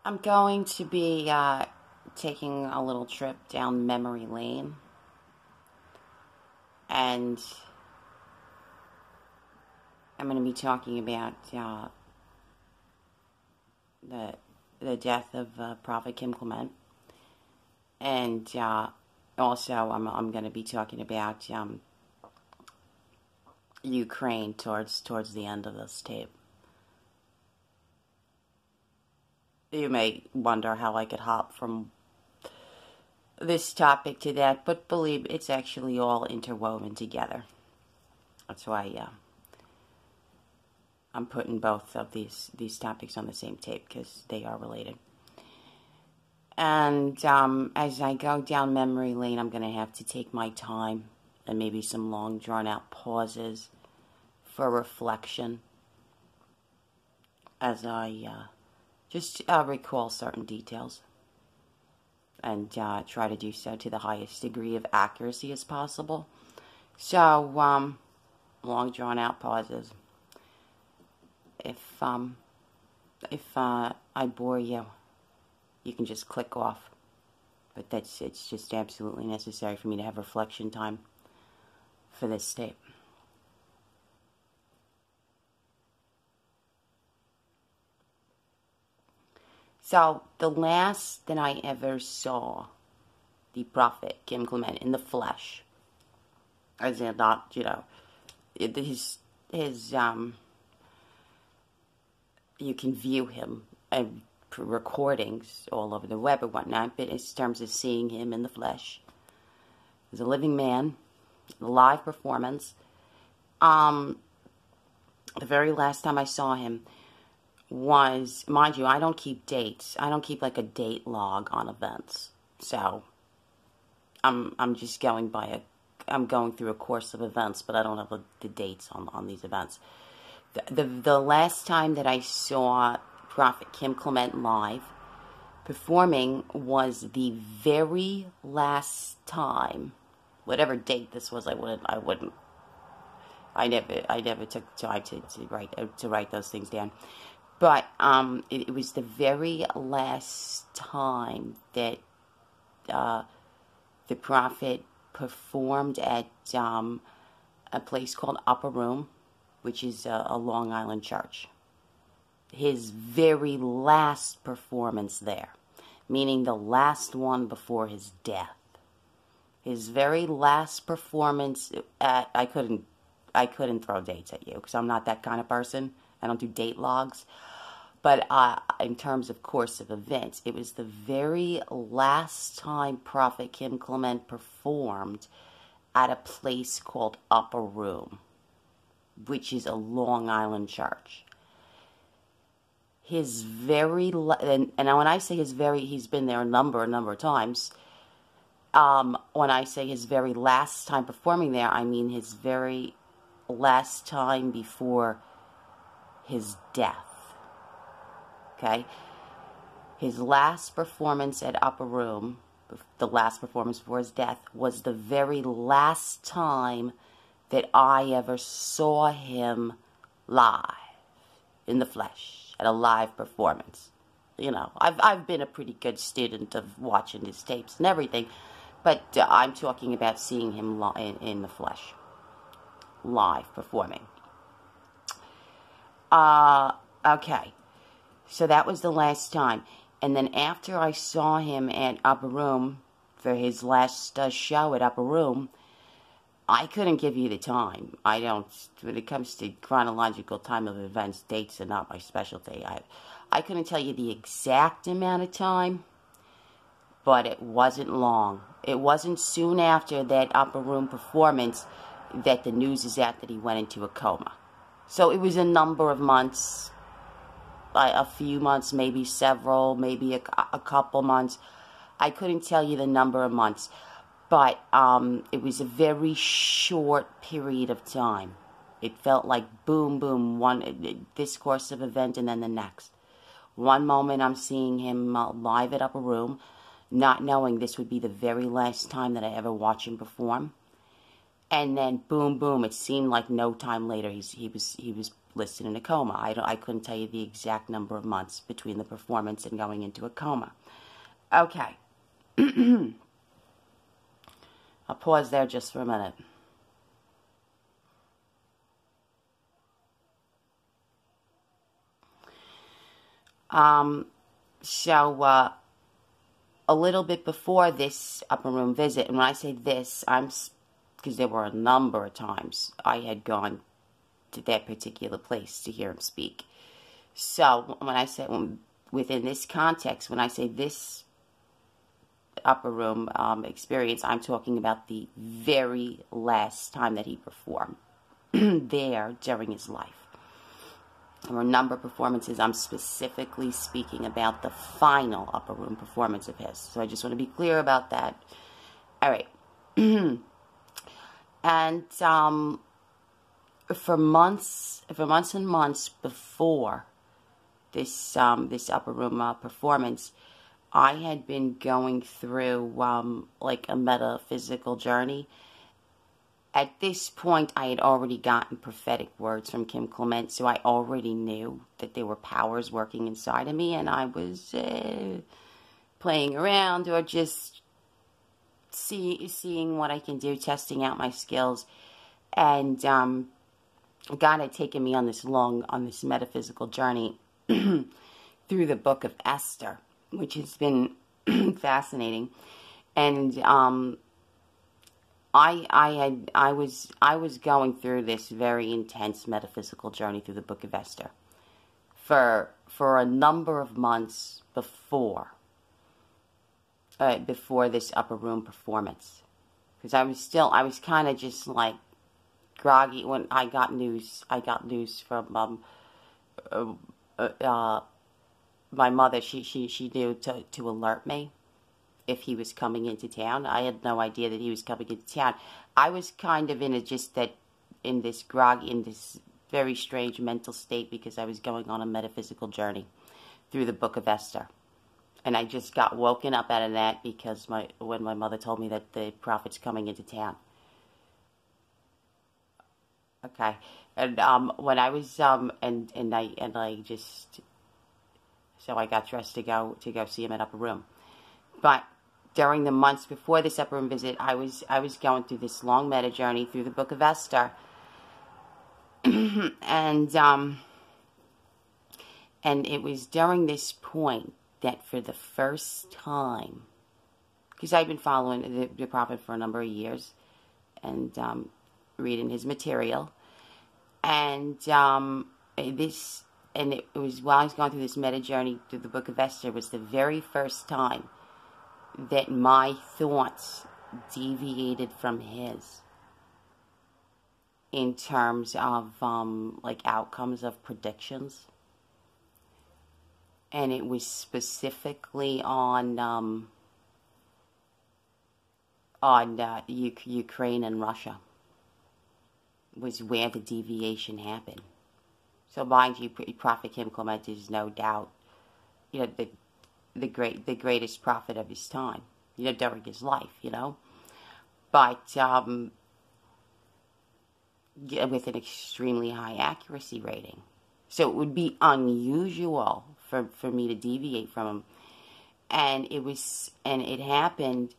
I'm going to be taking a little trip down memory lane, and I'm going to be talking about the death of Prophet Kim Clement, and also I'm going to be talking about Ukraine towards the end of this tape. You may wonder how I could hop from this topic to that, but believe it's actually all interwoven together. That's why I'm putting both of these topics on the same tape, because they are related. And as I go down memory lane, I'm going to have to take my time and maybe some long drawn-out pauses for reflection as I just recall certain details, and try to do so to the highest degree of accuracy as possible. So, long drawn-out pauses. If I bore you, you can just click off. But it's just absolutely necessary for me to have reflection time for this tape. So, the last that I ever saw the Prophet Kim Clement in the flesh, as in not, his you can view him and recordings all over the web and whatnot, but in terms of seeing him in the flesh, as a living man, a live performance, the very last time I saw him was, mind you, I don't keep dates. I don't keep like a date log on events. So I'm just going by I'm going through a course of events, but I don't have the dates on these events. The last time that I saw Prophet Kim Clement live performing was the very last time. Whatever date this was, I never took time to write those things down. But it was the very last time that the Prophet performed at a place called Upper Room, which is a Long Island church. His very last performance there, meaning the last one before his death. His very last performance, I couldn't throw dates at you, because I'm not that kind of person. I don't do date logs. But in terms of course of events, it was the very last time Prophet Kim Clement performed at a place called Upper Room, which is a Long Island church. His very, and when I say his very, he's been there a number of times. When I say his very last time performing there, I mean his very last time before his death. Okay? His last performance at Upper Room, the last performance before his death, was the very last time that I ever saw him live, in the flesh, at a live performance. You know, I've been a pretty good student of watching his tapes and everything, but I'm talking about seeing him in the flesh, live performing. Okay, so that was the last time. And then after I saw him at Upper Room for his last show at Upper Room, I couldn't give you the time. I don't, when it comes to chronological time of events, dates are not my specialty. I couldn't tell you the exact amount of time, but it wasn't long. It wasn't soon after that Upper Room performance that the news is out that he went into a coma. So it was a number of months, a few months, maybe several, maybe a couple months. I couldn't tell you the number of months, but it was a very short period of time. It felt like boom, boom, this course of event and then the next. One moment I'm seeing him live at Upper Room, not knowing this would be the very last time that I ever watch him perform. And then boom, boom, it seemed like no time later he was listed in a coma. I couldn't tell you the exact number of months between the performance and going into a coma. Okay. I'll pause there just for a minute. So a little bit before this upper room visit, and when I say this, because there were a number of times I had gone to that particular place to hear him speak. So when I say, within this context, when I say this upper room experience, I'm talking about the very last time that he performed there during his life. There were a number of performances. I'm specifically speaking about the final upper room performance of his. So I just want to be clear about that. All right. And for months and months before this upper room performance, I had been going through like a metaphysical journey. At this point, I had already gotten prophetic words from Kim Clement, so I already knew that there were powers working inside of me, and I was playing around or just seeing what I can do, testing out my skills. And God had taken me on this metaphysical journey through the book of Esther, which has been fascinating. And I was going through this very intense metaphysical journey through the book of Esther for a number of months before this upper room performance, because I was kind of just like groggy when I got news from my mother. She knew to alert me if he was coming into town. I had no idea that he was coming into town. I was kind of in this groggy, in this very strange mental state, because I was going on a metaphysical journey through the book of Esther. And I just got woken up out of that because when my mother told me that the prophet's coming into town. Okay. And when I was I got dressed to go see him at Upper Room. But during the months before this upper room visit, I was going through this long meta journey through the book of Esther, and it was during this point that for the first time, because I've been following the prophet for a number of years, and reading his material, and it was while I was going through this meta journey through the book of Esther, was the very first time that my thoughts deviated from his in terms of like outcomes of predictions. And it was specifically on Ukraine and Russia was where the deviation happened. So mind you, Prophet Kim Clement is no doubt, the greatest prophet of his time, during his life, but with an extremely high accuracy rating. So it would be unusual for me to deviate from him. And it happened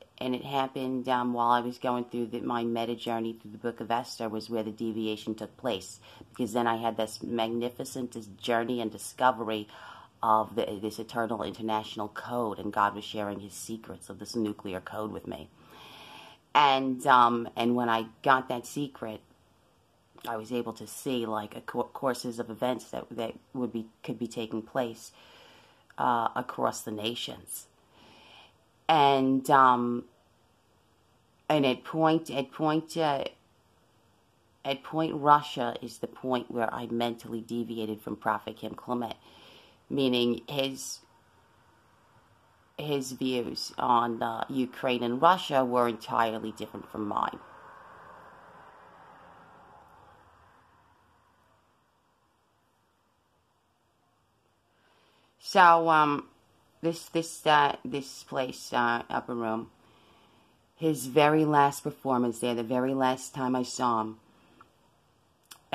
while I was going through my meta journey through the book of Esther, was where the deviation took place. Because then I had this magnificent journey and discovery of this eternal international code, and God was sharing his secrets of this nuclear code with me. And when I got that secret, I was able to see like courses of events that could be taking place across the nations. And at point Russia is the point where I mentally deviated from Prophet Kim Clement, meaning his views on Ukraine and Russia were entirely different from mine. So this place, Upper Room, his very last performance there, the very last time I saw him,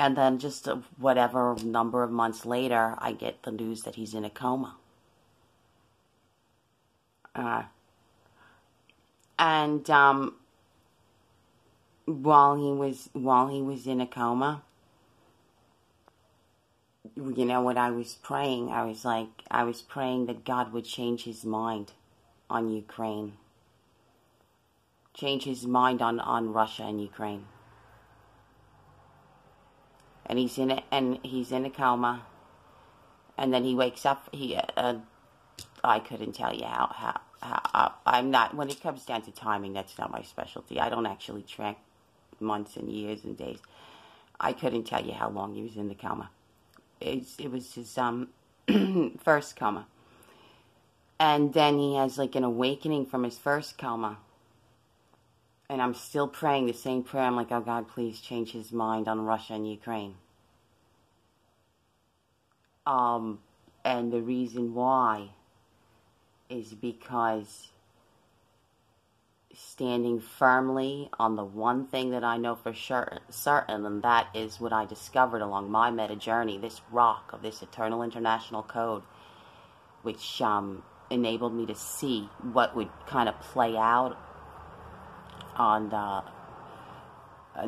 And then just whatever number of months later, I get the news that he's in a coma. And while he was in a coma, you know what I was praying? I was praying that God would change his mind on Ukraine. Change his mind on Russia and Ukraine. And he's in a coma. And then he wakes up. I couldn't tell you how I'm not, when it comes down to timing, that's not my specialty. I don't actually track months and years and days. I couldn't tell you how long he was in the coma. It was his first coma. And then he has like an awakening from his first coma. And I'm still praying the same prayer. I'm like, oh God, please change his mind on Russia and Ukraine. And the reason why is because standing firmly on the one thing that I know for sure, certain, and that is what I discovered along my meta journey, this rock of this eternal international code, which enabled me to see what would kind of play out on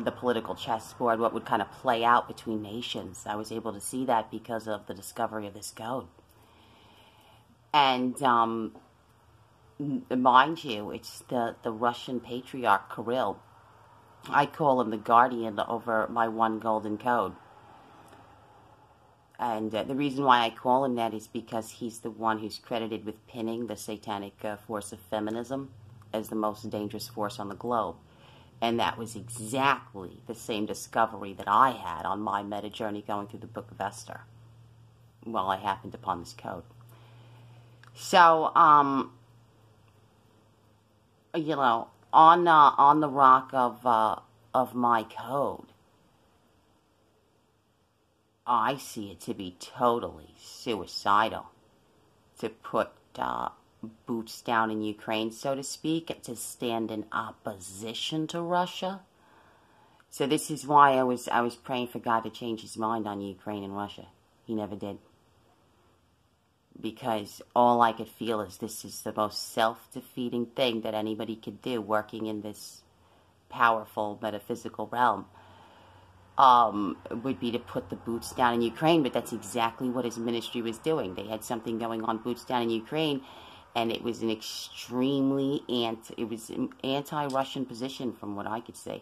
the political chessboard, what would kind of play out between nations. I was able to see that because of the discovery of this code. And mind you, it's the Russian patriarch Kirill. I call him the guardian over my one golden code. And the reason why I call him that is because he's the one who's credited with pinning the satanic force of feminism as the most dangerous force on the globe. And that was exactly the same discovery that I had on my meta journey going through the book of Esther while I happened upon this code. So, you know, on the rock of my code, I see it to be totally suicidal to put boots down in Ukraine, so to speak, to stand in opposition to Russia. So this is why I was praying for God to change his mind on Ukraine and Russia. He never did. Because all I could feel is this is the most self-defeating thing that anybody could do working in this powerful metaphysical realm. Would be to put the boots down in Ukraine, but that's exactly what his ministry was doing. They had something going on, boots down in Ukraine, and it was an extremely anti-Russian position from what I could see.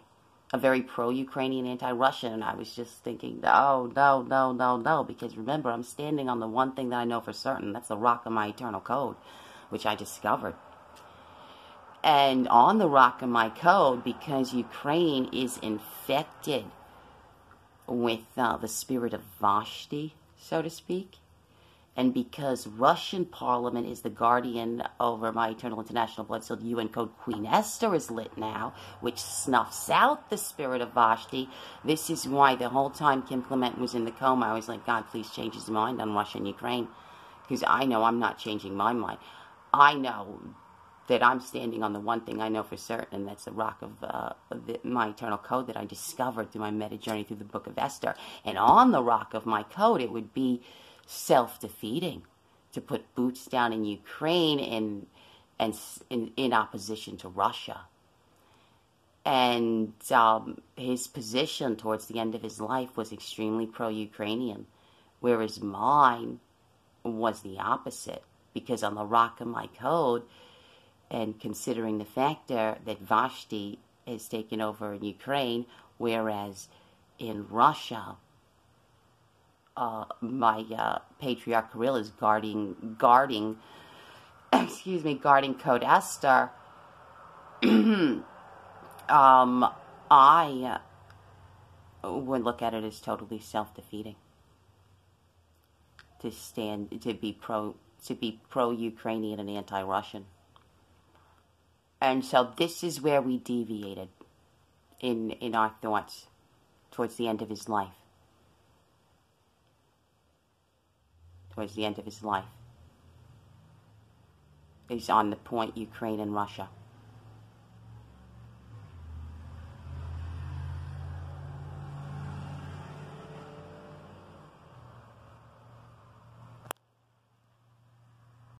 A very pro-Ukrainian, anti-Russian, and I was just thinking, no, because remember, I'm standing on the one thing that I know for certain, that's the rock of my eternal code, which I discovered. And on the rock of my code, because Ukraine is infected with the spirit of Vashti, so to speak, and because Russian Parliament is the guardian over my eternal international blood-sealed UN code, Queen Esther is lit now, which snuffs out the spirit of Vashti. This is why the whole time Kim Clement was in the coma, I was like, God, please change his mind on Russia and Ukraine, because I know I'm not changing my mind. I know that I'm standing on the one thing I know for certain, and that's the rock of my eternal code that I discovered through my meta journey through the book of Esther. And on the rock of my code, it would be self-defeating to put boots down in Ukraine in opposition to Russia. And his position towards the end of his life was extremely pro-Ukrainian, whereas mine was the opposite, because on the rock of my code, and considering the factor that Vashti has taken over in Ukraine, whereas in Russia, my patriarch Kirill is guarding Code Esther. I would look at it as totally self-defeating to be pro-Ukrainian and anti-Russian. And so this is where we deviated in our thoughts towards the end of his life. Towards the end of his life. Is on the point Ukraine and Russia.